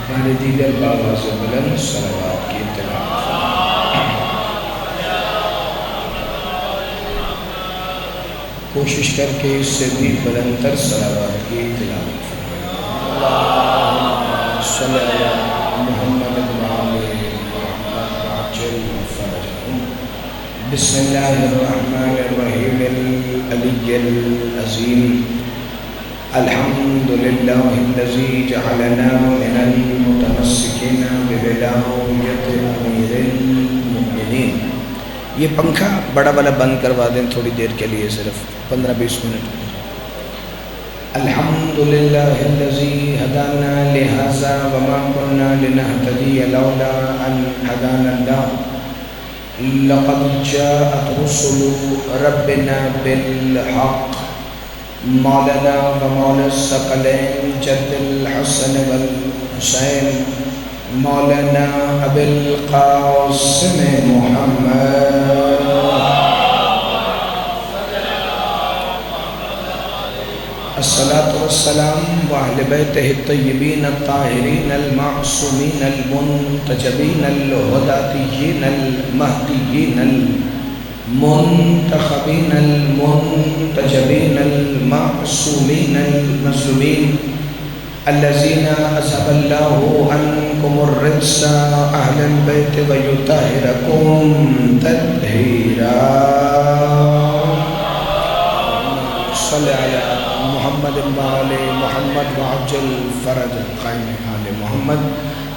ہمارے دیگر بابا سے بلند صلوات کی تلاوت کوشش کر کے اس سے بھی بلند تر صلوات کی تلاوت اللہم صلی علی محمد وآل محمد وعجل فرجهم بسم اللہ الرحمن الرحیم العلی العظیم الحمد للہ الذی جعلنا من المتمسکین بولایت امیر المؤمنین۔ یہ پنکھا بڑا والا بند کروا دیں تھوڑی دیر کے لیے، صرف 15-20 منٹ۔ الحمد للہ الذی ہدانا لہذا وما كنا لنہتدی لولا ان ہدانا اللہ لقد جاءت رسل ربنا بالحق مولانا ومولا الثقلین جد الحسن والحسین مولانا ابی القاسم محمد الصلاة والسلام وأهل بيته الطيبين الطاهرين المعصومين المنتجبين الهداتيين المهديين المنتخبين المنتجبين المعصومين المظلومين الذين أذهب الله عنكم الرجس أهل البيت ويطهركم تطهيرا صل على محمد وآل محمد وعجل فرج قائم آل محمد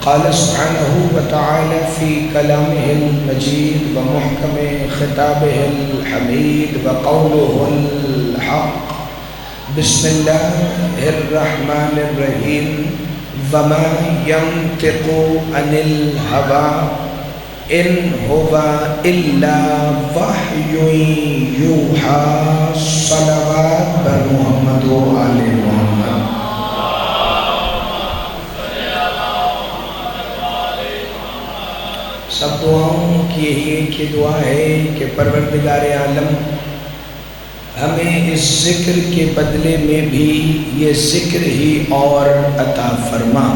قال سبحانه وتعالى في كلامه المجيد ومحكم خطابه الحميد وقوله الحق بسم الله الرحمن الرحيم وما ينطق عن الهوى إن هو إلا وحي يوحى صلوات بر محمد وآل محمد۔ سب دعاؤں کی یہی ایک ہی دعا ہے کہ پروردگار عالم ہمیں اس ذکر کے بدلے میں بھی یہ ذکر ہی اور عطا فرما۔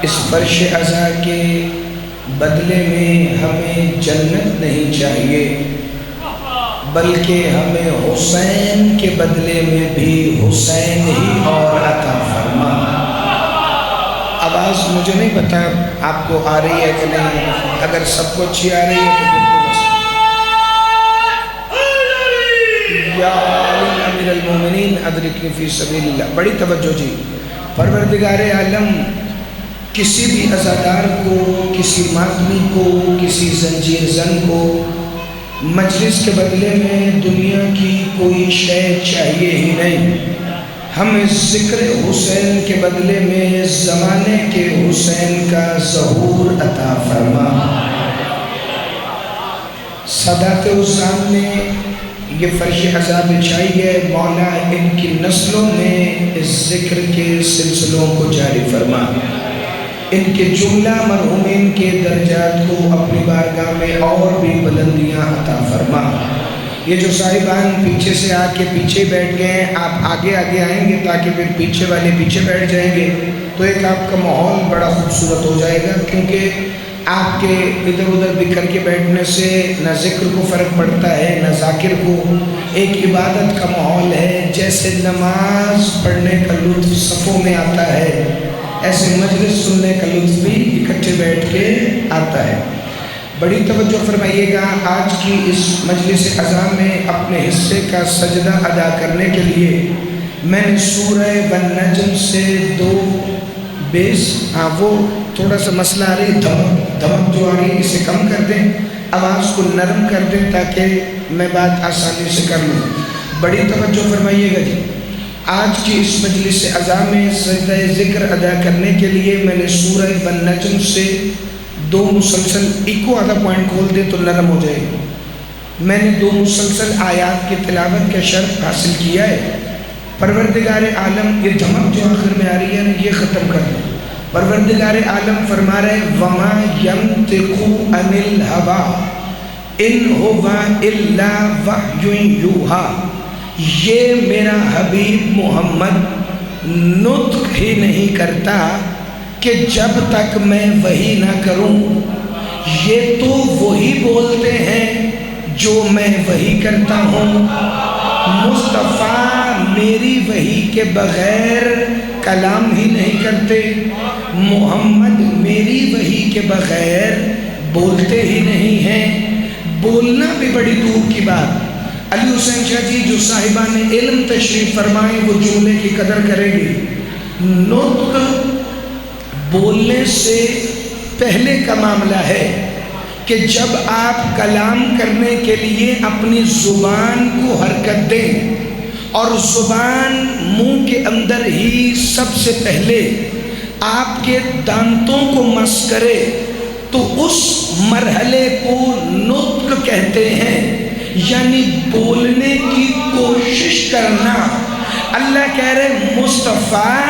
اس فرش عزا کے بدلے میں ہمیں جنت نہیں چاہیے بلکہ ہمیں حسین کے بدلے میں بھی حسین ہی اور عطا فرما۔ آواز مجھے نہیں پتا آپ کو آ رہی ہے کہ نہیں، اگر سب کو اچھی آ رہی ہے تو یا امیر المومنین ادرکنی فی سبیل اللہ۔ بڑی توجہ جی، پروردگار عالم کسی بھی عزادار کو، کسی ماتمی کو، کسی زنجیر زن کو مجلس کے بدلے میں دنیا کی کوئی شے چاہیے ہی نہیں۔ ہمیں ذکر حسین کے بدلے میں زمانے کے حسین کا ظہور عطا فرما۔ سادات عظام نے یہ فرش عزا بچھائی ہے، مولا ان کی نسلوں میں اس ذکر کے سلسلوں کو جاری فرما۔ ان کے جملہ مرحومین کے درجات کو اپنی بارگاہ میں اور بھی بلندیاں عطا فرما۔ یہ جو صاحبان پیچھے سے آ کے پیچھے بیٹھ گئے ہیں، آپ آگے آگے آئیں گے تاکہ پھر پیچھے والے پیچھے بیٹھ جائیں گے تو ایک آپ کا ماحول بڑا خوبصورت ہو جائے گا، کیونکہ آپ کے ادھر ادھر بکھر کے بیٹھنے سے نہ ذکر کو فرق پڑتا ہے نہ ذاکر کو۔ ایک عبادت کا ماحول ہے، جیسے نماز پڑھنے کا لطف صفوں میں آتا ہے ایسے مجلس سننے کا لطف بھی اکٹھے بیٹھ کے آتا ہے۔ بڑی توجہ فرمائیے گا، آج کی اس مجلس عزا میں اپنے حصے کا سجدہ ادا کرنے کے لیے میں نے سورہ والنجم سے 2 بیس وہ تھوڑا سا مسئلہ آ رہی، دھمک جو آ رہی ہے اسے کم کر دیں، آواز کو نرم کر دیں تاکہ میں بات آسانی سے کر لوں۔ بڑی توجہ فرمائیے گا جی، آج کی اس مجلس عزا میں سجدہ ذکر ادا کرنے کے لیے میں نے سورہ والنجم سے 2 مسلسل، ایک کو آدھا پوائنٹ کھول دیں تو نرم ہو جائے گا، میں نے 2 مسلسل آیات کی تلاوت کا شرف حاصل کیا ہے۔ پروردگار عالم یہ دھمک جو آخر میں آ رہی ہے یہ ختم کر دیں۔ پروردگار عالم فرما رہے وَمَا يَنْتِقُ عَنِ الْهَوَىٰ إِنْ هُوَ إِلَّا وَحْيٌ يُوحَىٰ۔ یہ میرا حبیب محمد نطق ہی نہیں کرتا کہ جب تک میں وحی نہ کروں. یہ تو وہی بولتے ہیں جو میں وحی کرتا ہوں. مصطفیٰ میری وحی کے بغیر کلام ہی نہیں کرتے. محمد میری وحی کے بغیر بولتے ہی نہیں ہیں. بولنا بھی بڑی دور کی بات. علی حسین شاہ جی جو صاحبان علم تشریف فرمائیں وہ جملے کی قدر کریں گے. نطق بولنے سے پہلے کا معاملہ ہے کہ جب آپ کلام کرنے کے لیے اپنی زبان کو حرکت دیں اور زبان منہ کے اندر ہی سب سے پہلے آپ کے دانتوں کو مس کرے تو اس مرحلے کو نطق کہتے ہیں، یعنی بولنے کی کوشش کرنا. اللہ کہہ رہے مصطفیٰ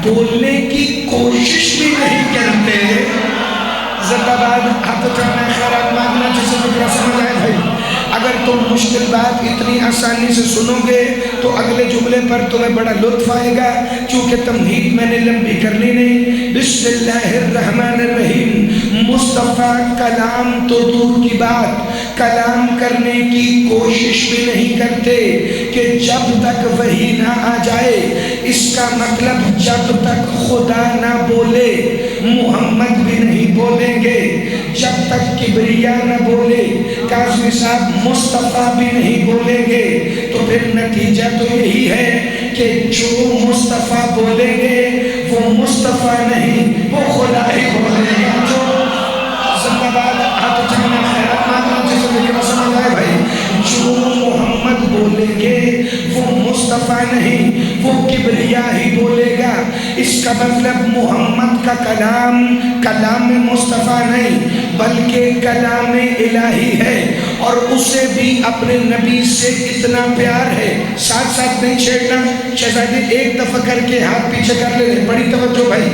بولنے کی کوشش بھی نہیں کرتے. زندہ باد ہاتھ اٹھانا خیرات مانگنا جسے فکرہ سمجھ آئے بھائی. اگر تم مشکل بات اتنی آسانی سے سنو گے تو اگلے جملے پر تمہیں بڑا لطف آئے گا. چونکہ تمہید میں نے لمبی کرنی نہیں. بسم اللہ الرحمن الرحیم. مصطفیٰ کلام تو دور کی بات کلام کرنے کی کوشش بھی نہیں کرتے کہ جب تک وحی نہ آ جائے. اس کا مطلب جب تک خدا نہ بولے محمد بھی نہیں بولیں گے. جب تک کبریا نہ بولے کاظمی صاحب مصطفیٰ بھی نہیں بولیں گے. تو پھر نتیجہ تو یہی ہے کہ جو مصطفیٰ بولیں گے وہ مصطفیٰ نہیں وہ خدا ہی بولیں گے. جو زندہ باد ہاتھ اٹھانا خیرات مانگنا جسے فکرہ سمجھ آئے بھائی. جو محمد بولیں گے وہ مصطفیٰ نہیں وہ کبریا ہی بولے گا. اس کا مطلب محمد کا کلام کلام مصطفیٰ نہیں بلکہ کلام الہی ہے اور اسے بھی اپنے نبی سے اتنا پیار ہے. ساتھ ساتھ نہیں چھیڑنا شہزادے، ایک دفعہ کر کے ہاتھ پیچھے کر لے. بڑی توجہ بھائی.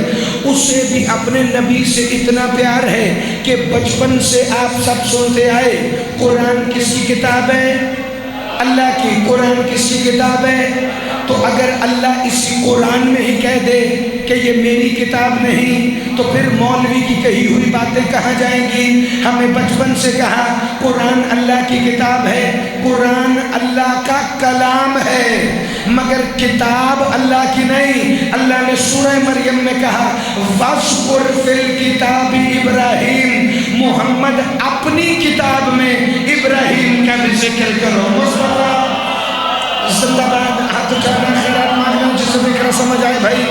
اسے بھی اپنے نبی سے اتنا پیار ہے کہ بچپن سے آپ سب سنتے آئے قرآن کس کی کتاب ہے؟ اللہ کی. قرآن کس کی کتاب ہے؟ تو اگر اللہ اسی قرآن میں ہی کہہ دے کہ یہ میری کتاب نہیں تو پھر مولوی کی کہی ہوئی باتیں کہاں جائیں گی؟ ہمیں بچپن سے کہا قرآن اللہ کی کتاب ہے. قرآن اللہ کا کلام ہے مگر کتاب اللہ کی نہیں. اللہ نے سورہ مریم میں کہا وَاذْكُرْ فِي الْكِتَابِ ابراہیم. محمد اپنی کتاب میں ابراہیم کا بھی ذکر کرو. مصطفیٰ زندہ باد ہاتھ اٹھانا خیرات مانگنا جسے فکرہ سمجھ آئے بھائی.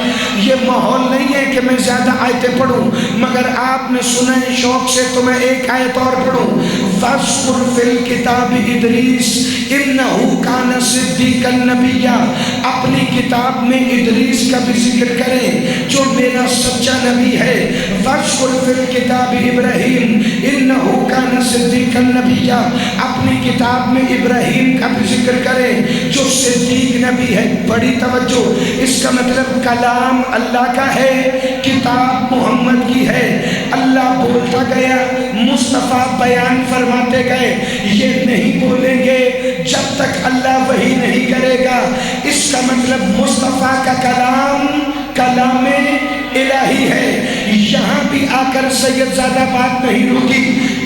یہ ماحول نہیں ہے کہ میں زیادہ آیتیں پڑھوں مگر آپ نے سنا ہے شوق سے تو میں ایک آیت اور پڑھوں. وَاذْكُرْ فِي الْكِتَابِ ادریس اِنَّهُ كَانَ صِدِّيقًا نَبِيًّا. اپنی کتاب میں ادریس کا بھی ذکر کریں جو میرا سچا نبی ہے. وَاذْكُرْ فِي الْكِتَابِ ابراہیم اِنَّهُ كَانَ صِدِّيقًا نَبِيًّا. اپنی کتاب میں ابراہیم کا بھی ذکر کریں جو صدیق نبی ہے. بڑی توجہ. اس کا مطلب کلام اللہ کا ہے کتاب محمد کی ہے. اللہ بولتا گیا مصطفیٰ بیان فرماتے گئے. یہ نہیں بولیں گے جب تک اللہ وحی نہیں کرے گا. اس کا مطلب مصطفیٰ کا کلام کلام الہی ہے. یہاں بھی آ کر سید زادہ بات نہیں رکی.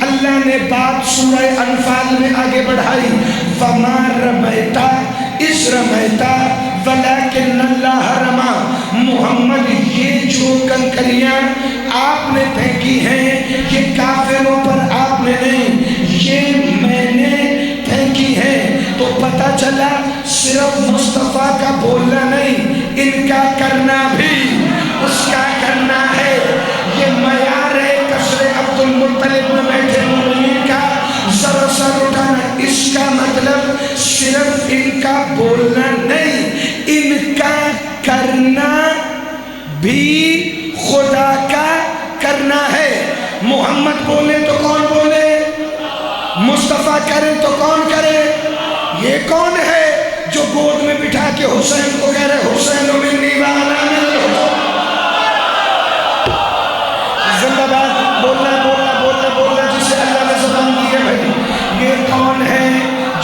اللہ نے بات سورہ انفال میں آگے بڑھائی. وَمَا رَمَيْتَ إِذْ رَمَيْتَ وَلَكِنَّ اللَّهَ رَمَى. محمد یہ جو کنکریاں آپ نے پھینکی ہیں یہ کافروں پر آپ نے نہیں یہ میں نے پھینکی ہیں. تو پتہ چلا صرف مصطفیٰ کا بولنا نہیں ان کا کرنا بھی اس کا کرنا ہے. یہ معیار ہے قصر عبد المطلب میں بیٹھے مومنین کا سر سر اٹھانا. اس کا مطلب صرف ان کا بولنا نہیں ان کا کرنا بھی خدا کا کرنا ہے. محمد بولے تو کون بولے؟ مصطفیٰ کرے تو کون کرے؟ یہ کون ہے جو گود میں بٹھا کے حسین کو کہہ رہے حسین منی وعلی الحسین؟ زندہ باد. بولنا بولنا بولنا بولنا جسے اللہ نے زبان دی ہے بھائی. یہ کون ہے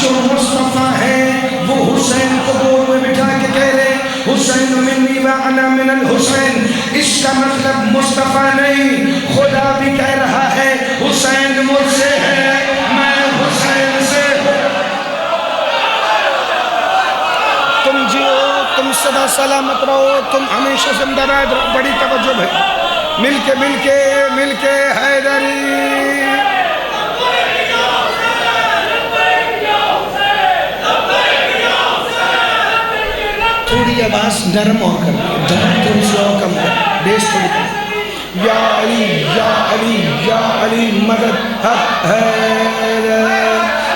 جو مصطفیٰ ہے وہ حسین کو گود میں بٹھا کے کہہ رہے حسین منی وعلی وأنا من الحسین، اس کا مطلب مصطفیٰ نہیں، خدا بھی کہہ رہا ہے حسین مجھ سے ہے، میں حسین سے ہوں۔ تم جیو، تم سدا سلامت رہو، تم ہمیشہ زندہ رہو۔ بڑی توجہ بھائی، مل کے حیدری۔ تھوڑی آواز نرم اور کر دھڑک تھوڑی سی اور کم کر، بیس تھوڑی کم۔ یا علی یا علی یا علی مدد حق ہے،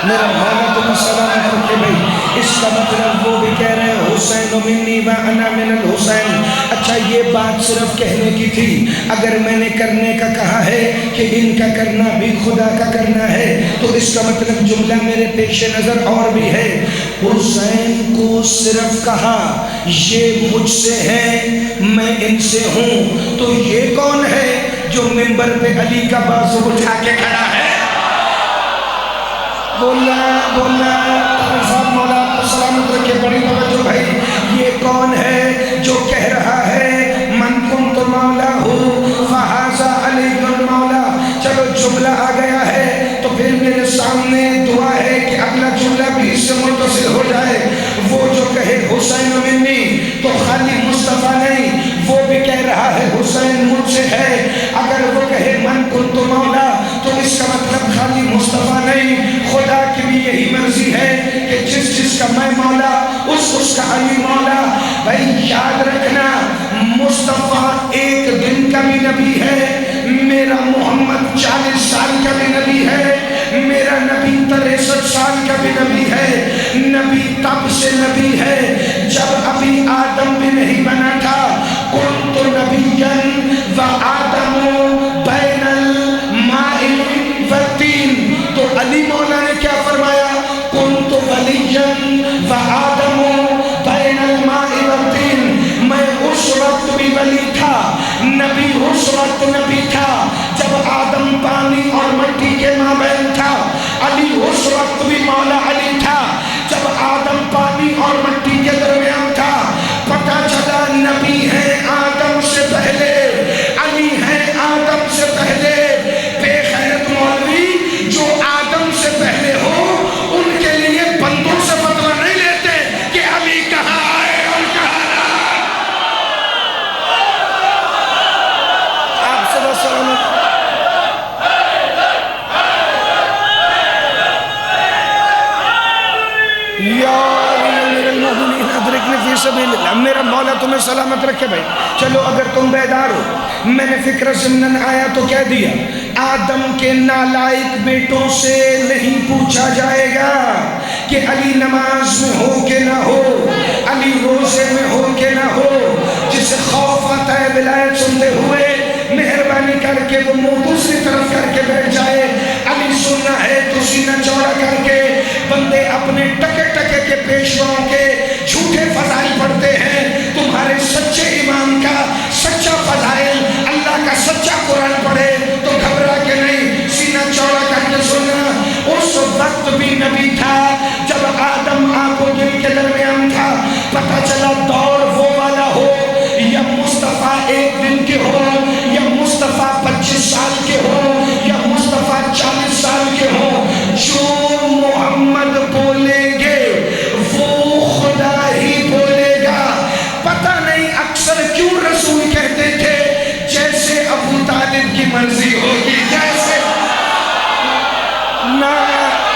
میرا مولا تمہیں سلامت رکھے بھائی۔ اس کا مطلب وہ بھی کہہ رہے ہیں حسین منی وانا من الحسین۔ اچھا یہ بات صرف کہنے کی تھی، اگر میں نے کرنے کا کہا ہے کہ ان کا کرنا بھی خدا کا کرنا ہے، تو اس کا مطلب جملہ میرے پیش نظر اور بھی ہے۔ حسین کو صرف کہا یہ مجھ سے ہے، میں ان سے ہوں، تو یہ کون ہے جو منبر پہ علی کا بازو اٹھا کے کھڑا ہے؟ بولنا صاحب مولا آپ کو سلامت رکھے، بڑی توجہ بھائی۔ یہ کون ہے جو کہہ رہا ہے من کنت مولا فہذا علی المولا؟ چلو جملہ آ گیا ہے تو پھر میرے سامنے دعا ہے کہ اگلا جملہ بھی اس سے متصل ہو جائے۔ وہ جو کہے حسین منی تو خالی مصطفیٰ نہیں، وہ بھی کہہ رہا ہے حسین مجھ سے ہے۔ اگر وہ کہے من کنت مولا تو اس کا مطلب خالی مصطفیٰ نہیں، خدا کی بھی یہی مرضی ہے کہ جس کا میں مولا اس کا علی مولا۔ بھائی یاد رکھنا مصطفیٰ ایک دن کا بھی نبی ہے، میرا محمد 40 سال کا بھی نبی ہے، میرا نبی 63 سال کا بھی نبی ہے۔ نبی تب سے نبی ہے جب ابھی آدم بھی نہیں بنا تھا۔ کنت نبیا وآدم بین الماء والطین، تو علی مولا نے کیا فرمایا؟ کنت ولیا وآدم بین الماء والطین، میں اس وقت بھی ولی تھا، نبی اس وقت نبی تھا جب آدم پانی اور مٹی کے مابین تھا، علی اس وقت بھی مولا علی تھا جب آدم پانی اور مٹی کے درمیان تھا۔ پتہ چلا نبی ہے آدم سے پہلے، علی ہے آدم سے پہلے۔ بے خیرت مولوی جو آدم سے پہلے ہو ان کے لیے بندوں سے فتویٰ نہیں لیتے کہ علی کہاں آئے اور کہاں نہ آئے۔ آپ صدا سلامت۔ میرا مولا تمہیں سلامت رکھے بھائی۔ چلو اگر تم بیدار ہو، میں نے فکر ضمناً آیا تو کہہ دیا، آدم کے نالائق بیٹوں سے نہیں پوچھا جائے گا کہ علی نماز میں ہو کہ نہ ہو، علی روزے میں ہو کہ نہ ہو۔ جسے خوف آتا ہے ولایت سنتے ہوئے مہربانی کر کے وہ منہ دوسری طرف کر کے بیٹھ جائے۔ علی سننا ہے تو سینہ چوڑا کر کے۔ بندے اپنے ٹکے ٹکے کے پیشواؤں کے جھوٹے فضائل پڑھتے ہیں، تمہارے سچے امام کا سچا فضائل اللہ کا سچا قرآن پڑھے تو گھبرا کے نہیں، سینہ چوڑا کر کے سننا۔ اس وقت بھی نبی تھا جب آدم آنکھ و دل کے درمیان تھا۔ پتہ چلا دور وہ والا ہو یا مصطفیٰ ایک دن کے ہو، یا مصطفیٰ 25 سال کے ہو، یا مصطفیٰ 40 سال کے ہو، جو محمد بولیں گے وہ خدا ہی بولے گا۔ پتہ نہیں اکثر کیوں رسول کہتے تھے جیسے ابو طالب کی مرضی ہوگی، جیسے نہ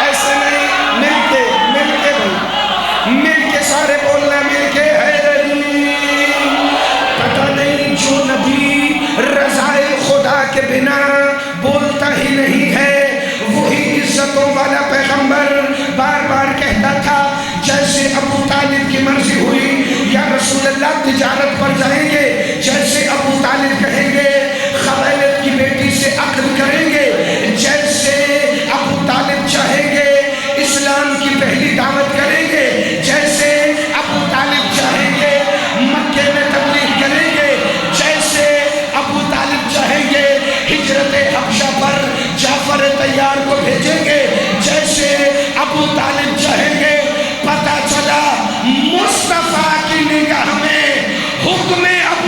ایسے نہیں، مل کے بھائی، مل کے سارے بولنا، مل کے حیدری۔ پتہ نہیں جو نبی رضائے خدا کے بنا بولتا ہی نہیں ہے، وہی عزتوں والا پیغمبر بار بار کہتا تھا جیسے ابو طالب کی مرضی ہوئی یا رسول اللہ تجارت پر جائیں گے، جیسے ابو طالب کہیں گے خویلد کی بیٹی سے عقد کریں گے، جیسے ابو طالب چاہیں گے اسلام کی پہلی دعوت کریں گے، جیسے ابو طالب چاہیں گے مکے میں تبلیغ کریں گے، جیسے ابو طالب چاہیں گے ہجرت حبشہ پر جعفر طیار کو بھیجیں گے، جیسے ابو طالب چاہیں گے۔ پتہ چلا مصطفیٰ کی نگاہ میں حکم ابو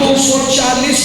240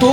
2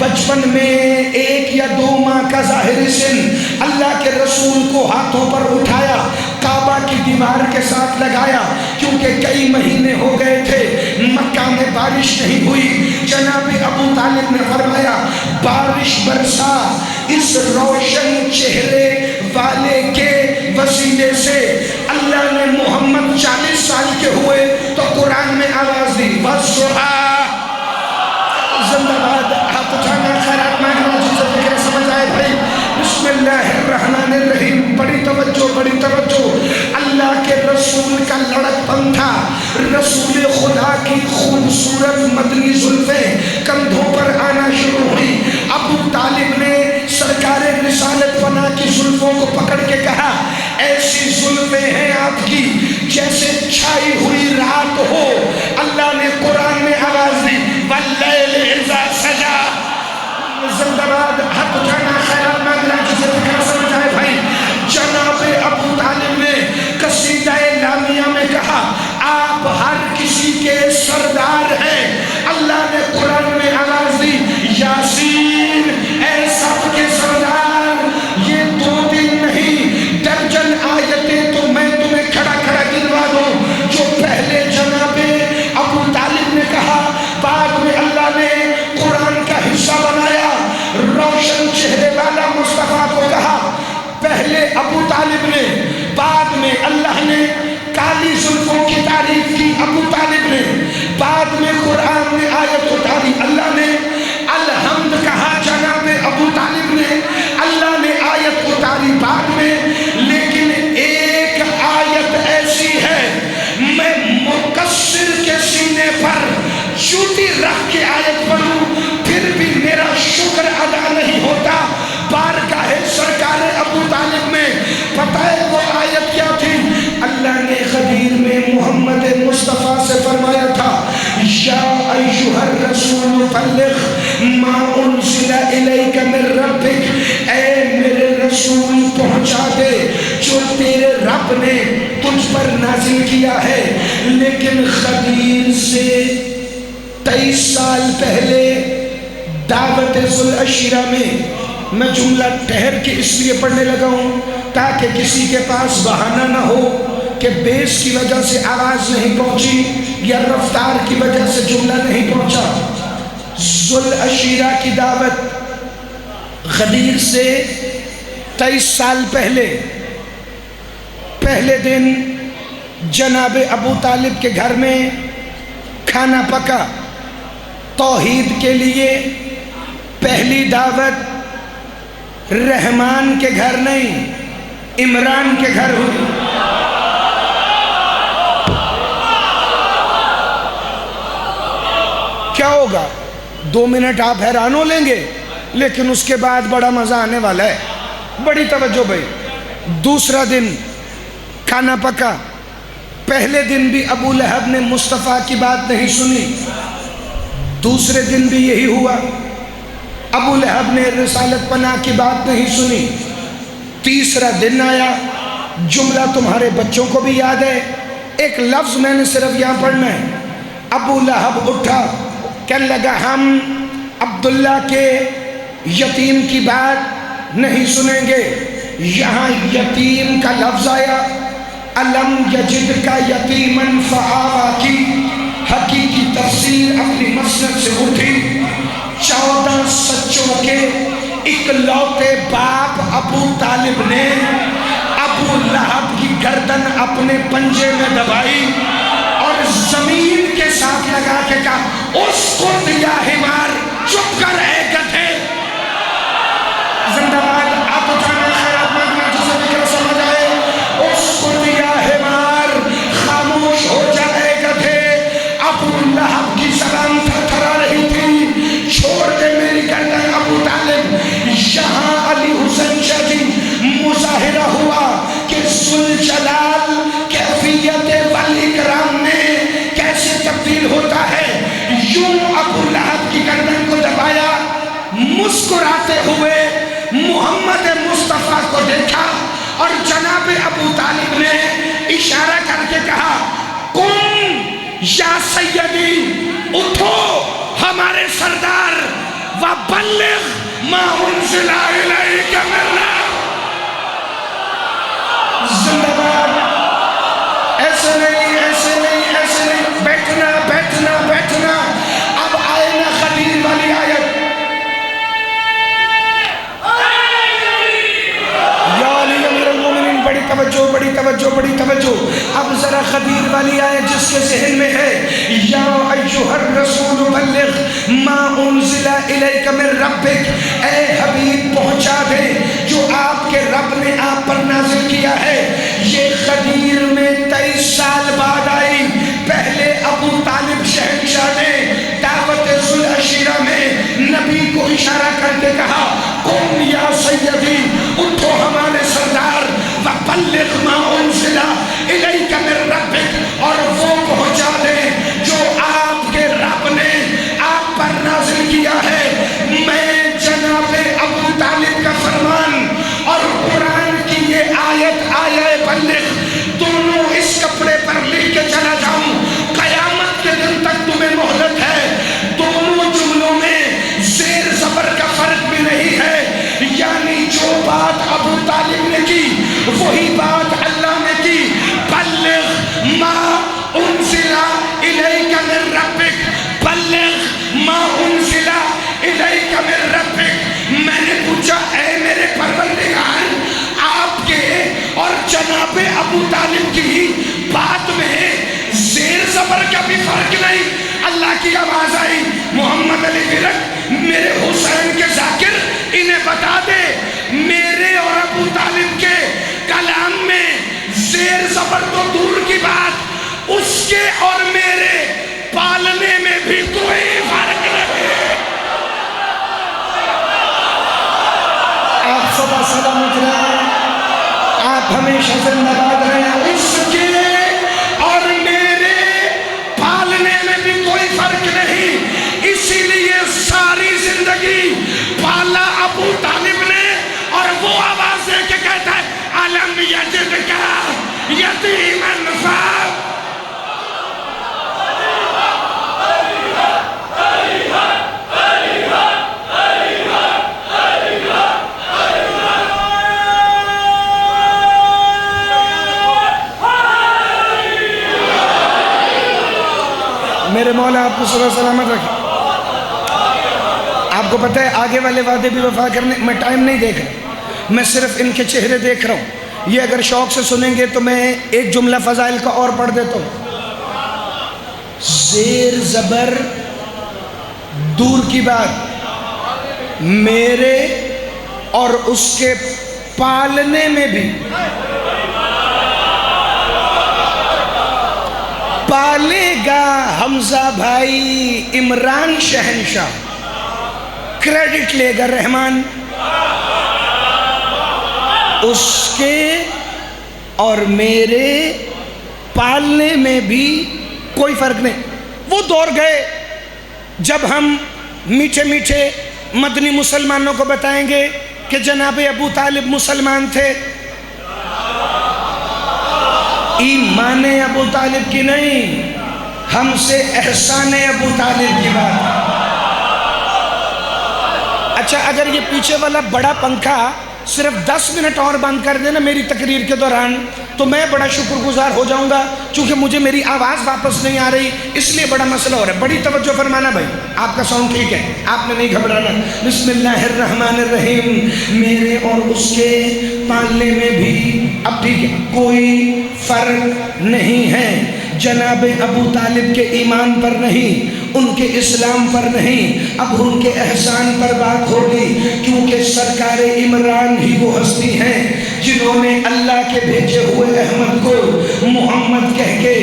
بچپن میں 1 یا 2 ماہ کا ظاہری سن اللہ کے رسول کو ہاتھوں پر اٹھایا، کعبہ کی دیوار کے ساتھ لگایا، کیونکہ کئی مہینے ہو گئے تھے مکہ میں بارش نہیں ہوئی۔ جناب ابو طالب نے فرمایا بارش برسا اس روشن چہرے والے کے وسیلے سے۔ اللہ نے محمد 40 سال کے ہوئے تو قرآن میں آواز دی وَالضُّحَىٰ، زندہ باد، ہاتھ اٹھانا، خیرات مانگنا، جسے فکر سمجھ آئے بھائی۔ بسم اللہ الرحمن الرحیم، بڑی توجہ، بڑی توجہ۔ اللہ کے رسول کا لڑک پن تھا، رسول خدا کی خوبصورت مدنی زلفیں کندھوں پر آنا شروع ہوئی۔ ابو طالب نے سرکار رسالت پناہ کی زلفوں کو پکڑ کے کہا ایسی زلفیں ہیں آپ کی جیسے چھائی ہوئی رات ہو۔ اللہ نے قرآن میں آواز دی وَاللَّيْلِ إِذَا سَجَا، زندہ باد، حق اٹھانا، خیرات مانگنا، جسے فکر سمجھ آئے بھائی۔ جناب ابو طالب نے قصیدہ لامیہ میں کہا آپ ہر کسی کے سردار ہیں۔ اللہ نے قرآن میں آواز دی یاسین، اے سب کے سردار، یہ 2 دن نہیں درجن آیتیں تو میں تمہیں کھڑا کھڑا گنوا دوں جو پہلے جناب ابو طالب نے کہا، بعد میں اللہ نے قرآن کا حصہ بنایا، روشن چہرے والا مصطفیٰ کو کہا۔ پہلے ابو طالب نے، بعد میں اللہ نے کالی زلفوں کی تعریف کی ابو طالب نے، بعد میں قرآن میں آیت اتاری اللہ نے، الحمد کہا جناب ابو طالب نے، اللہ نے آیت اتاری بعد میں۔ لیکن ایک آیت ایسی ہے میں مقصر کے سینے پر چوٹی رکھ کے آیت پڑھوں پھر بھی میرا شکر ادا نہیں ہوتا۔ بارگاہ سرکار ابو طالب میں پتہ ہے وہ آیت کیا تھی؟ اللہ نے غدیر میں محمد مصطفیٰ سے فرمایا تھا یا ایھا الرسول بلغ ما انزل الیک من ربک، اے میرے رسول پہنچا دے جو تیرے رب نے تجھ پر نازل کیا ہے۔ لیکن غدیر سے 23 سال پہلے دعوت ذوالعشیرہ میں جملہ ٹھہر کے اس لیے پڑھنے لگا ہوں تاکہ کسی کے پاس بہانہ نہ ہو کہ بیس کی وجہ سے آواز نہیں پہنچی یا رفتار کی وجہ سے جملہ نہیں پہنچا۔ ذوالعشیرہ کی دعوت غدیر سے 23 سال پہلے دن جناب ابو طالب کے گھر میں کھانا پکا، توحید کے لیے پہلی دعوت رحمان کے گھر نہیں عمران کے گھر ہوئی۔ کیا ہوگا 2 منٹ آپ حیران ہو لیں گے لیکن اس کے بعد بڑا مزہ آنے والا ہے۔ بڑی توجہ بھائی۔ دوسرا دن کھانا پکا، پہلے دن بھی ابو لہب نے مصطفیٰ کی بات نہیں سنی، دوسرے دن بھی یہی ہوا، ابو لہب نے رسالت پناہ کی بات نہیں سنی۔ تیسرا دن آیا، جملہ تمہارے بچوں کو بھی یاد ہے، ایک لفظ میں نے صرف یہاں پڑھنا ہے۔ ابو لہب اٹھا، کہنے لگا ہم عبداللہ کے یتیم کی بات نہیں سنیں گے۔ یہاں یتیم کا لفظ آیا، الم یجد کا یتیمن فآوا کی حقیقی تفسیر اپنی مسند سے اٹھی۔ 14 سچوں کے اکلوتے باپ ابو طالب نے ابو لہب کی گردن اپنے پنجے میں دبائی اور زمین کے ساتھ لگا کے کہا اسکت یا حمار، چپ کر اے گدھے۔ زندہ باد، آپ اٹھانا، خیرات مانگنا، جسے فکر سمجھ آئے، اسکت یا حمار، خاموش ہو جائے گدھے۔ ابو لہب کی زبان تھرتھرا رہی تھی، چھوڑ دے میری گردن ابو طالب۔ یہاں علی حسین شاہ جی مظاہرہ ہوا کہ ذوالجلال کیفیت والاکرام میں کیسے تبدیل ہوتا ہے۔ یوں ابو لہب کی گردن کو دبایا، مسکراتے ہوئے محمد مصطفیٰ کو دیکھا اور جناب ابو طالب نے اشارہ کر کے کہا قم یا سیدی، اٹھو ہمارے سردار، وَبَلِّغْ مَا أُنزِلَ إِلَيْكَ مِن رَّبِّكَ. زندہ باد. ایسے نہیں، ایسے نہیں، ایسے نہیں. بیٹھنا بیٹھنا بیٹھنا. اب آئے نا خدیر والی آیت. یا علی امیر المومنین. بڑی توجہ، بڑی توجہ، بڑی توجہ. اب ذرا خدیر والی آیت جس کے ذہن میں ہے، یا ایھا الرسول بلغ ما انزل الیک من ربک. اے حبیب پہنچا دے جو آپ کے رب نے آپ پر نازل کیا ہے. یہ خدیر میں 23 سال بعد آئی. پہلے ابو طالب شہنشاہ نے دعوت ذوالعشیرہ میں نبی کو اشارہ کر کے کہا، قم یا سیدی، اٹھو ہمارے سردار، وَبَلِّغْ مَا أُنزِلَ إِلَيْكَ مِن رَّبِّكَ، اور وہ پہنچا دے جو آپ کے رب نے آپ پر نازل کیا ہے. میں جناب ابو طالب کا فرمان اور قرآن کی یہ آیت آیہ بلغ دونوں اس کپڑے پر لکھ کے چلا جاؤں. قیامت کے دن تک تمہیں مہلت ہے. دونوں جملوں میں زیر زبر کا فرق بھی نہیں ہے. یعنی جو بات ابو طالب نے کی وہی بات اللہ نے کی. بلغ ما انزل الیک من ربک، بلغ ما انزل الیک من ربک. میں نے پوچھا، اے میرے پروردگار، آپ کے اور جناب ابو طالب کی بات میں زیر زبر کا بھی فرق نہیں. اللہ کی آواز آئی، محمد علی ورک، میرے حسین کے ذاکر، انہیں بتا دے میرے اور ابو طالب کے کلام میں زیر زبر تو دور کی بات، اس کے اور میرے پالنے میں بھی کوئی فرق نہیں. آپ صبح سلامت رہیں، آپ ہمیشہ زندہ باد رہیں. اس کے اور میرے پالنے میں بھی کوئی فرق نہیں. اسی لیے ساری زندگی پالا ابو طالب نے، اور وہ آواز دے کے کہتا ہے، علم یجدک یتیما فآویٰ. میرے مولا آپ کو صبح سلامت رکھے. آپ کو پتہ ہے آگے والے وعدے بھی وفا کرنے، میں ٹائم نہیں دیکھ رہا، میں صرف ان کے چہرے دیکھ رہا ہوں. یہ اگر شوق سے سنیں گے تو میں ایک جملہ فضائل کا اور پڑھ دیتا ہوں. زیر زبر دور کی بات، میرے اور اس کے پالنے میں بھی. پالے گا حمزہ بھائی عمران شہنشاہ، کریڈٹ لے گا رحمان. اس کے اور میرے پالنے میں بھی کوئی فرق نہیں. وہ دور گئے جب ہم میٹھے میٹھے مدنی مسلمانوں کو بتائیں گے کہ جناب ابو طالب مسلمان تھے. ایمان ابو طالب کی نہیں، ہم سے احسان ابو طالب کی بات. اچھا، اگر یہ پیچھے والا بڑا پنکھا صرف 10 منٹ اور بند کر دینا میری تقریر کے دوران تو میں بڑا شکر گزار ہو جاؤں گا، چونکہ مجھے میری آواز واپس نہیں آ رہی، اس لیے بڑا مسئلہ ہو رہا ہے. بڑی توجہ فرمانا بھائی، آپ کا ساؤنڈ ٹھیک ہے، آپ نے نہیں گھبرانا. بسم اللہ الرحمن الرحیم. میرے اور اس کے پالنے میں بھی اب ٹھیک ہے، کوئی فرق نہیں ہے. جناب ابو طالب کے ایمان پر نہیں، ان کے اسلام پر نہیں، اب ان کے احسان پر بات ہوگی، کیونکہ سرکار عمران ہی وہ ہستی ہیں جنہوں نے اللہ کے بھیجے ہوئے احمد کو محمد کہہ کے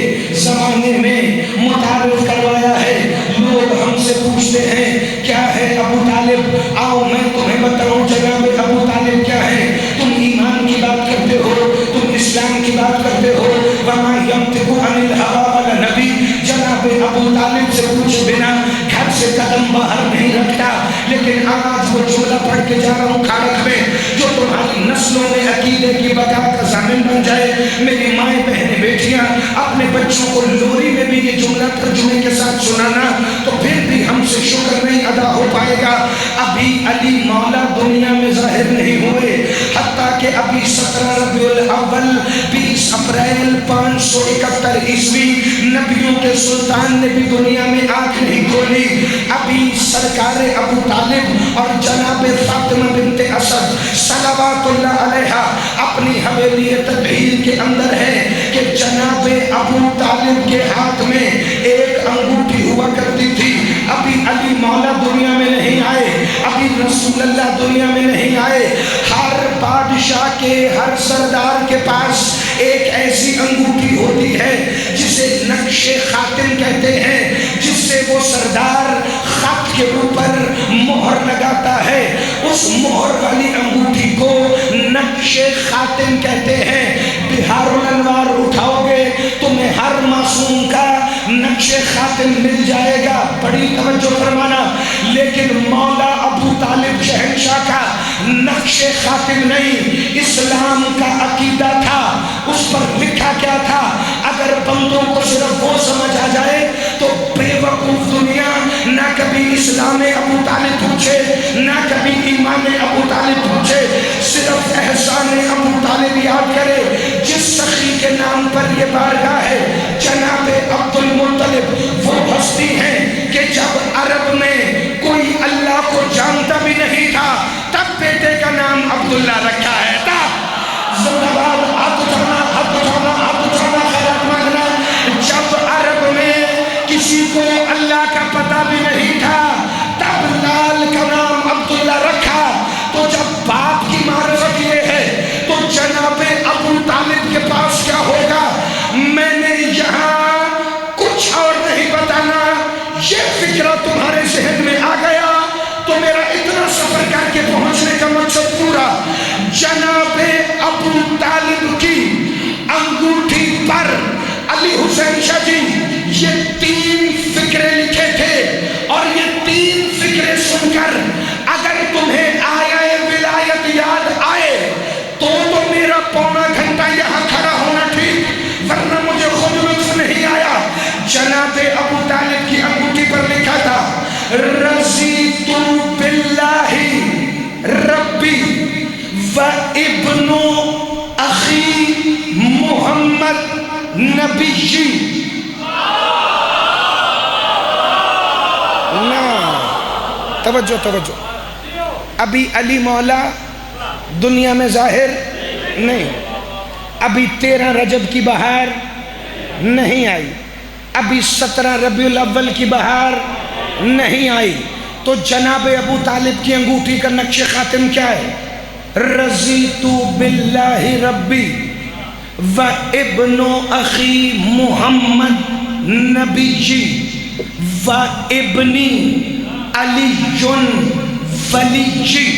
زمانے میں متعارف کروایا ہے. لوگ ہم سے پوچھتے ہیں کیا ہے ابو طالب؟ آؤ میں تمہیں بتاؤں جناب ابو طالب کیا ہے. تم ایمان کی بات کرتے ہو، تم اسلام کی بات کرتے ہو. وَمَا يَنْطِقُ عَنِ الْهَوَىٰ وَلَا نَبِيٌّ. جناب ابو طالب سے پوچھے بنا گھر سے قدم باہر نہیں رکھتا. لیکن آج وہ جملہ پڑھ کے جا رہا ہوں کھارک میں، جو تمہاری نسلوں میں عقیدے کی بقا کا ضامن بن جائے. میری مائیں بہنیں بیٹیاں اپنے بچوں کو لوری میں بھی یہ جملہ ترجمے کے ساتھ سنانا، تو پھر بھی ہم ہم سے شکر نہیں ادا ہو پائے گا۔ ابھی علی مولا دنیا میں ظاہر نہیں ہوئے، حتیٰ کہ ابھی 17 ربیع الاول 20 اپریل 571 عیسوی نبیوں کے سلطان نے بھی دنیا میں آنکھ نہیں کھولی۔ ابھی سرکار ابو طالب اور جناب فاطمہ بنت اسد صلوات اللہ علیہا اپنی حویلی تطہیر کے اندر ہے کہ جناب ابو طالب کے ہاتھ میں ایک انگوٹھی ہوا کرتی تھی۔ ابھی علی مولا دنیا میں نہیں آئے، ابھی رسول اللہ دنیا میں نہیں آئے۔ ہر بادشاہ کے، ہر سردار کے پاس ایک ایسی انگوٹھی ہوتی ہے جسے نقش خاتم کہتے ہیں، جس سے وہ سردار خط کے اوپر مہر لگاتا ہے۔ اس مہر والی انگوٹھی کو نقش خاتم کہتے ہیں۔ بہار الانوار اٹھاؤ گے تمہیں ہر معصوم کا نقش خاتم مل جائے گا، بڑی توجہ فرمانا۔ لیکن مولا ابو طالب شہنشاہ کا نقش خاتم نہیں، اسلام کا عقیدہ تھا۔ اس پر لکھا کیا تھا؟ اگر بندوں کو صرف وہ سمجھ آ جائے تو بے وقوف دنیا نہ کبھی اسلام ابو طالب پوچھے، نہ کبھی ایمان ابو طالب پوچھے، صرف احسان ابو طالب یاد کرے۔ جس سخی کے نام پر یہ بارگاہ ہے جناب عبد المطلب، وہ ہستی ہیں کہ جب عرب میں کوئی اللہ کو جانتا بھی نہیں تھا تب بیٹے کا نام عبداللہ رکھا ہے۔ تب زندہ باد، ہاتھ اٹھانا، ہاتھ اٹھانا، ہاتھ اٹھانا، خیرات مانگنا۔ جب عرب میں کسی کو اللہ کا پتہ بھی نہیں تھا تب لال کا نام عبداللہ رکھا۔ تو جب باپ کی معرفت یہ ہے تو جناب ابو طالب کے پاس کیا ہوگا؟ میں نے یہاں کچھ اور نہیں بتانا، یہ فکرہ تمہارے ذہن میں آ گیا تو میرا اتنا سفر کر کے پہنچنے کا مقصد پورا۔ جناب ابو طالب کی انگوٹھی پر علی حسین شاہ جی یہ 3 فکرے لکھے تھے، اور یہ 3 فکرے سن کر اگر تمہیں آیا ولایت یاد آئے تو میرا پونا گھنٹہ یہاں کھڑا ہونا ٹھیک، ورنہ مجھے خود لطف نہیں آیا۔ جناب ابو طالب کی انگوٹھی پر لکھا تھا رضیت باللہ ربی و ابن اخی محمد نبی جی۔ توجہ توجہ، ابھی علی مولا دنیا میں ظاہر نہیں، ابھی 13 رجب کی بہار نہیں آئی، ابھی 17 ربیع الاول کی بہار نہیں آئی، تو جناب ابو طالب کی انگوٹھی کا نقش خاتم کیا ہے؟ رضیت باللہ ربی و ابن اخی محمد نبی جی و ابنی علی ولی جی۔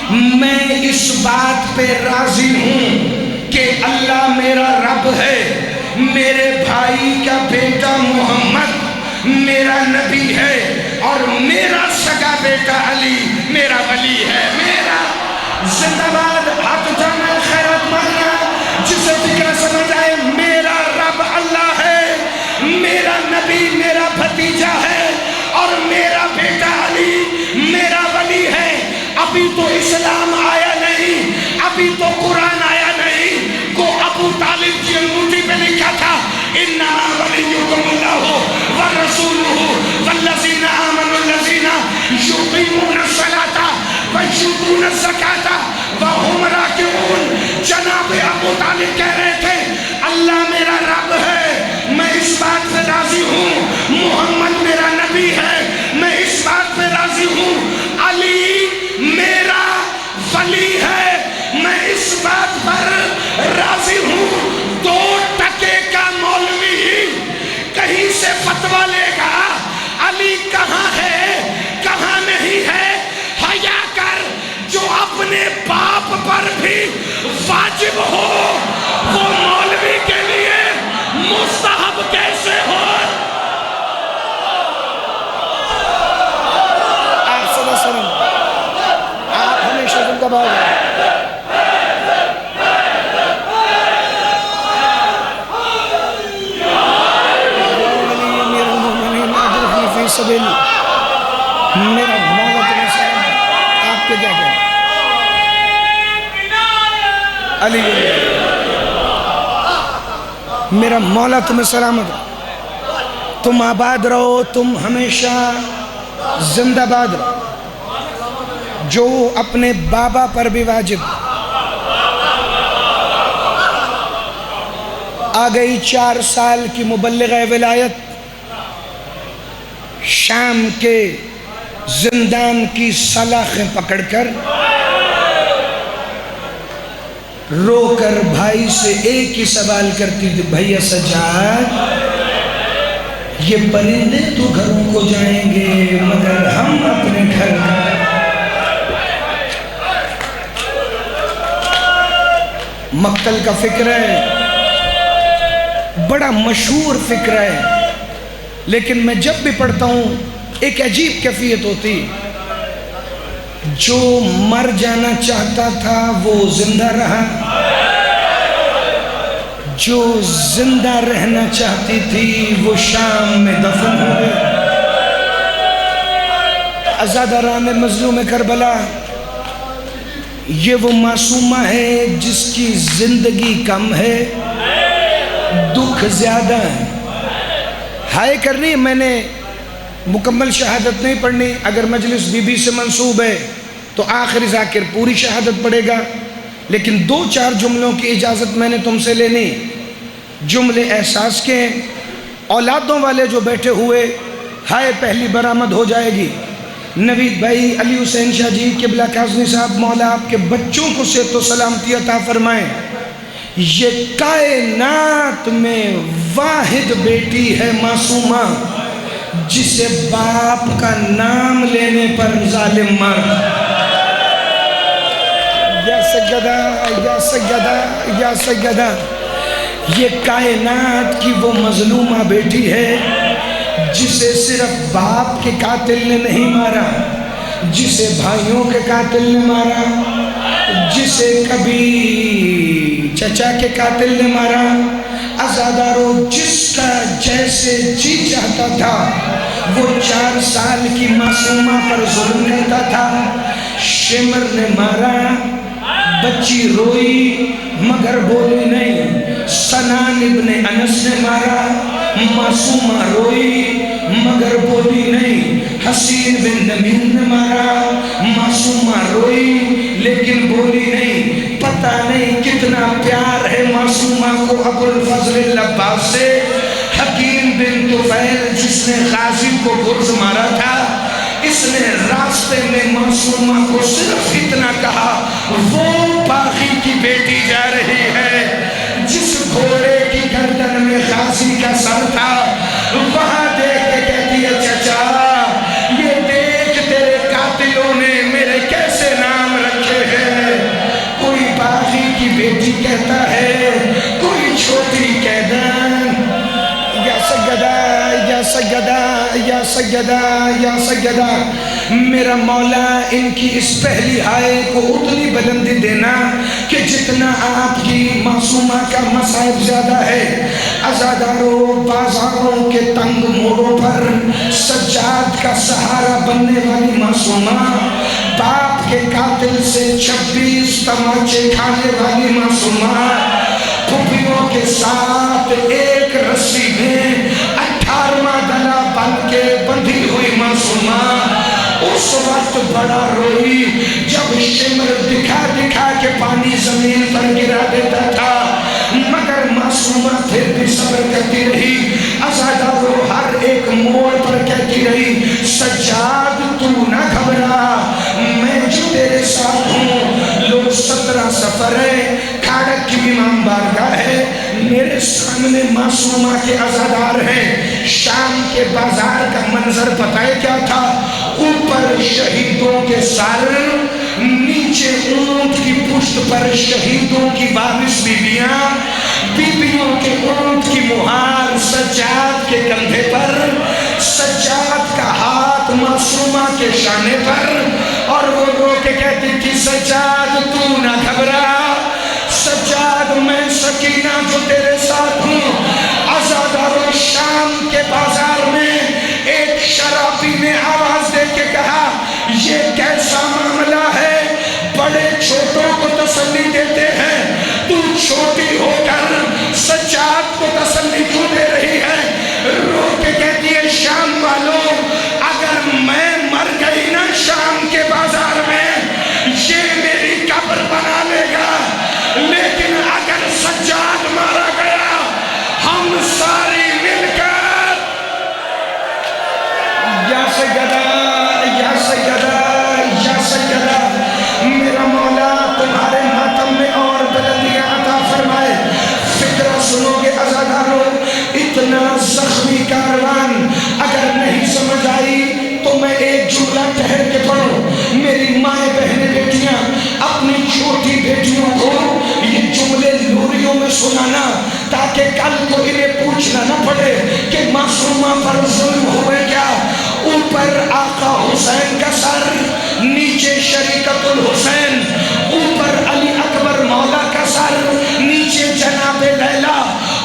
میں اس بات پہ راضی ہوں کہ اللہ میرا رب ہے، میرے بھائی کا بیٹا محمد میرا نبی ہے، اور میرا سگا بیٹا علی میرا ولی ہے۔ میرا زندہ باد، ہاتھ اٹھانا، خیرات مانگنا، جسے فکر سمجھ آئے میرا رب اللہ ہے، میرا نبی میرا بھتیجا ہے، اور میرا بیٹا علی میرا ولی ہے۔ ابھی تو اسلام آیا نہیں، ابھی تو قرآن آیا نہیں، کو ابو طالب کی انگوٹھی پہ لکھا تھا انما ولیکم اللہ ورسولہ والذین آمنوا الذین یقیمون الصلاۃ ویؤتون الزکاۃ وہم راکعون۔ جناب ابو طالب کہہ رہے تھے اللہ میرا رب ہے، میں اس بات پہ راضی ہوں، محمد میرا نبی ہے، میں اس بات پہ راضی ہوں، علی میرا ولی ہے، میں اس بات پر راضی ہوں۔ 2 ٹکے کا مولوی کہیں سے فتویٰ لے گا علی کہاں ہے کہاں نہیں ہے، حیا کر، جو اپنے باپ پر بھی واجب ہو وہ مولوی کے لیے مستحب کیسے ہو؟ آپ صلی اللہ علیہ وسلم، آپ ہمیشہ زندہ باد ہیں۔ سبیلی علی میرا مولا تمہیں سلامت رہو، تم آباد رہو، تم ہمیشہ زندہ باد رہو۔ جو اپنے بابا پر بھی واجب، آ گئی 4 سال کی مبلغہ ولایت، شام کے زندان کی سلاخیں پکڑ کر رو کر بھائی سے ایک ہی سوال کرتی تھی، بھیا سجاد، یہ پرندے تو گھروں کو جائیں گے مگر ہم اپنے گھر کا۔ مقتل کا فکر ہے، بڑا مشہور فکر ہے، لیکن میں جب بھی پڑھتا ہوں ایک عجیب کیفیت ہوتی۔ جو مر جانا چاہتا تھا وہ زندہ رہا، جو زندہ رہنا چاہتی تھی وہ شام میں دفن ہو گئی۔ عزاداران مظلوم کربلا، یہ وہ معصومہ ہے جس کی زندگی کم ہے، دکھ زیادہ ہے۔ ہائے کرنی، میں نے مکمل شہادت نہیں پڑھنی، اگر مجلس بی بی سے منسوب ہے تو آخری ذاکر پوری شہادت پڑھے گا، لیکن 2-4 جملوں کی اجازت میں نے تم سے لینی۔ جملے احساس کے ہیں، اولادوں والے جو بیٹھے ہوئے، ہائے پہلی برآمد ہو جائے گی۔ نوید بھائی، علی حسین شاہ جی، قبلہ کاظمی صاحب، مولا آپ کے بچوں کو صحت و سلامتی عطا فرمائیں۔ یہ کائنات میں واحد بیٹی ہے معصومہ جسے باپ کا نام لینے پر ظالم مار۔ یا سیدہ، یا سیدہ، یا سیدہ، یہ کائنات کی وہ مظلومہ بیٹی ہے جسے صرف باپ کے قاتل نے نہیں مارا، جسے بھائیوں کے قاتل نے مارا، جسے کبھی چچا کے قاتل نے مارا۔ عزادارو، جس کا جیسے جی چاہتا تھا وہ 4 سال کی معصومہ پر ظلم کرتا تھا۔ شمر نے مارا، بچی روئی مگر بولی نہیں۔ سنان ابن انس نے مارا، معصومہ روئی مگر بولی نہیں۔ حسین بن نمیر نے مارا، معصومہ روئی لیکن بولی نہیں۔ پتہ نہیں کتنا پیار ہے معصومہ کو ابو الفضل العباس سے۔ حکیم بن طفیل جس نے غازی کو گرز مارا تھا، اس نے راستے میں معصومہ کو صرف اتنا کہا، وہ باغی کی بیٹی جا رہی ہے جس گھوڑے کی گردن میں غازی کا سر تھا۔ وہاں دیکھ کے کہتی ہے، چچا یہ دیکھ تیرے قاتلوں نے میرے کیسے نام رکھے ہیں۔ کوئی باغی کی بیٹی کہتا ہے، کوئی چھوٹی قیدان۔ یا سیدہ، یا سیدہ، یا سیدہ، یا سیدہ، میرا مولا ان کی اس پہلی ہائے کو اتنی بلندی دینا کہ جتنا آپ کی معصومہ کا مصائب زیادہ ہے۔ عزاداروں، بازاروں کے تنگ موڑوں پر سجاد کا سہارا بننے والی معصومہ، باپ کے قاتل سے 26 تماچے کھانے والی معصومہ، پھپھیوں کے ساتھ ایک رسی میں 18واں گلا بن کے بندھی ہوئی معصومہ، اس وقت بڑا روئی جب شمر دکھا دکھا کے پانی زمین پر گرا دیتا تھا، مگر معصومہ پھر بھی صبر کرتی رہی۔ عزادارو، ہر ایک موڑ پر کہتی رہی، سجاد تو نہ گھبرا، میں جو تیرے ساتھ ہوں۔ لوگ 17 سفر ہے، کھاڑک کی امام بارگاہ ہے، میرے سامنے معصومہ کے عزادار ہیں۔ شام کے بازار کا منظر پتہ ہے کیا تھا؟ اوپر شہیدوں کے سر، نیچے اونٹ کی پشت پر شہیدوں کی وارث بیویاں، بیویوں کے اونٹ کی مہار سجاد کے کندھے پر، سجاد کا ہاتھ معصومہ کے شانے پر، اور وہ رو کے کہتی تھی، سجاد تو نہ گھبرا، سجاد میں سکینہ جو تیرے ساتھ ہوں۔ عزادارو، شام کے بازار میں ایک شرابی نے آواز دے کے کہا، یہ کیسا معاملہ ہے؟ بڑے چھوٹوں کو تسلی دیتے ہیں، کاروان اگر نہیں سمجھ آئی تو میں ایک جملہ ٹھہر کے پڑھوں. میری مائیں بہنیں بیٹیاں اپنی چھوٹی بیٹیوں کو یہ جملے لوریوں میں سنانا تاکہ کل کو انہیں پوچھنا نہ پڑے کہ معصومہ پر ظلم ہوئے کیا. اوپر آقا حسین کا سر، نیچے شریکت الحسین، اوپر علی اکبر مولا کا سر، نیچے جناب لیلا،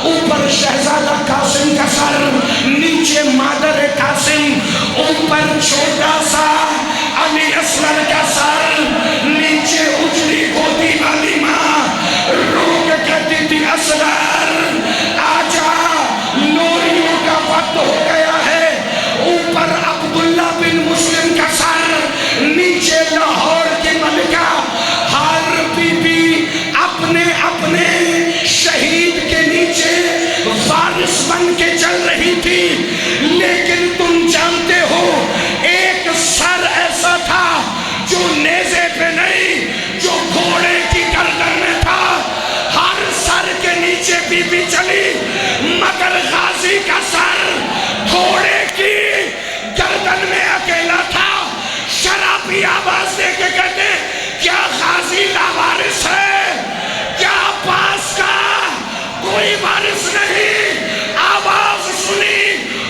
اوپر شہزادہ قاسم کا سر، نیچے مادر قاسم، اوپر چھوٹا سا علی اصغر کا سر، نیچے اجڑی گودی والی ماں رو کے کہتی تھی اصغر آجا لوریوں کا وقت ہو گیا ہے. اوپر عبداللہ بن مسلم کا سر، نیچے لاہور کی ملکہ ہر بی بی اپنے اپنے شہید کے نیچے وارث بن کے چل رہی تھی. لیکن تم جانتے ہو ایک سر ایسا تھا جو نیزے پہ نہیں، جو گھوڑے کی گردن میں تھا. ہر سر کے نیچے بی بی چلی مگر غازی کا سر گھوڑے کی گردن میں اکیلا تھا. شرابی آواز دے کے کہتے کیا غازی لاوارث ہے؟ کیا پاس کا کوئی وارث نہیں؟ آواز سنی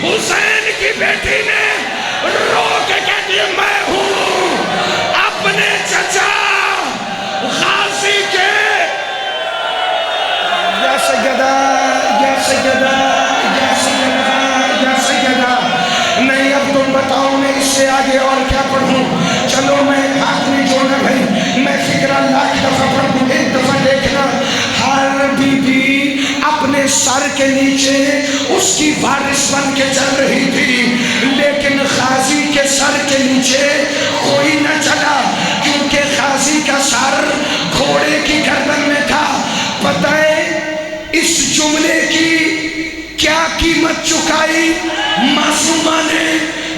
حسین کی بیٹی نے رو کے کہتی ہے میں ہوں اپنے چچا غازی کے. یا سیدہ یا سیدہ یا سیدہ یا سیدہ. نہیں اب تم بتاؤ میں اس سے آگے اور کیا پڑھوں؟ چلو میں ہاتھ نہیں جوڑنا بھائی، میں فکرہ لاکھ دفعہ پڑھوں، ایک دفعہ دیکھنا. ہر بی بی اپنے سر کے نیچے اس کی وارث بن کے چل رہی تھی. لیکن غازی کے سر کے نیچے کوئی نہ چلا کیونکہ غازی کا سر گھوڑے کی گردن میں تھا. پتہ ہے اس جملے کی کیا قیمت چکائی معصومہ نے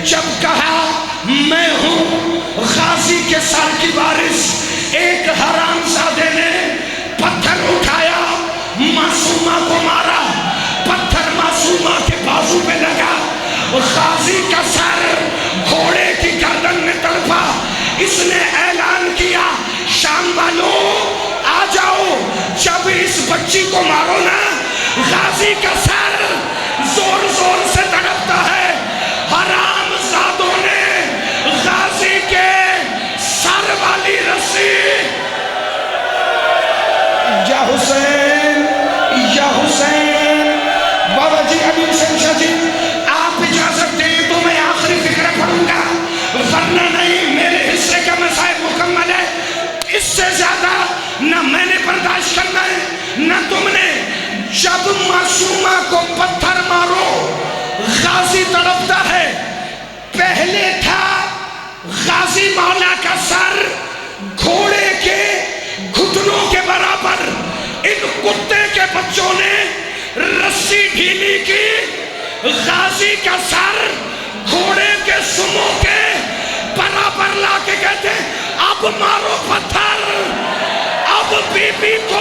جب کہا میں ہوں غازی کے سر کی وارث. ایک حرام زادے نے پتھر اٹھایا، معصومہ کو مارا، پتھر معصومہ کے بازو پہ لگا، غازی کا سر گھوڑے کی گردن میں تڑپا. اس نے اعلان کیا شام والوں آ جاؤ، جب اس بچی کو مارو نا غازی کا سر زور زور سے تڑپتا ہے. حرام زادوں نے غازی کے سر والی رسی یا حسین یا حسین. بابا جی ابھی شمشاہ جی آپ اجازت دیں تو میں آخری فکرہ پڑھوں گا، ورنہ نہیں میرے حصے کا مسائل مکمل ہے. اس سے زیادہ نہ میں نے برداشت کرنا ہے نہ تم نے. جب معصومہ کو پتھر مارو غازی تڑپتا ہے. پہلے تھا غازی مولا کا سر گھوڑے کے گھٹنوں کے برابر. ان کتے کے بچوں نے رسی ڈھیلی کی، غازی کا سر گھوڑے کے سموں کے برابر لا کے کہتے اب مارو پتھر. اب بی بی کو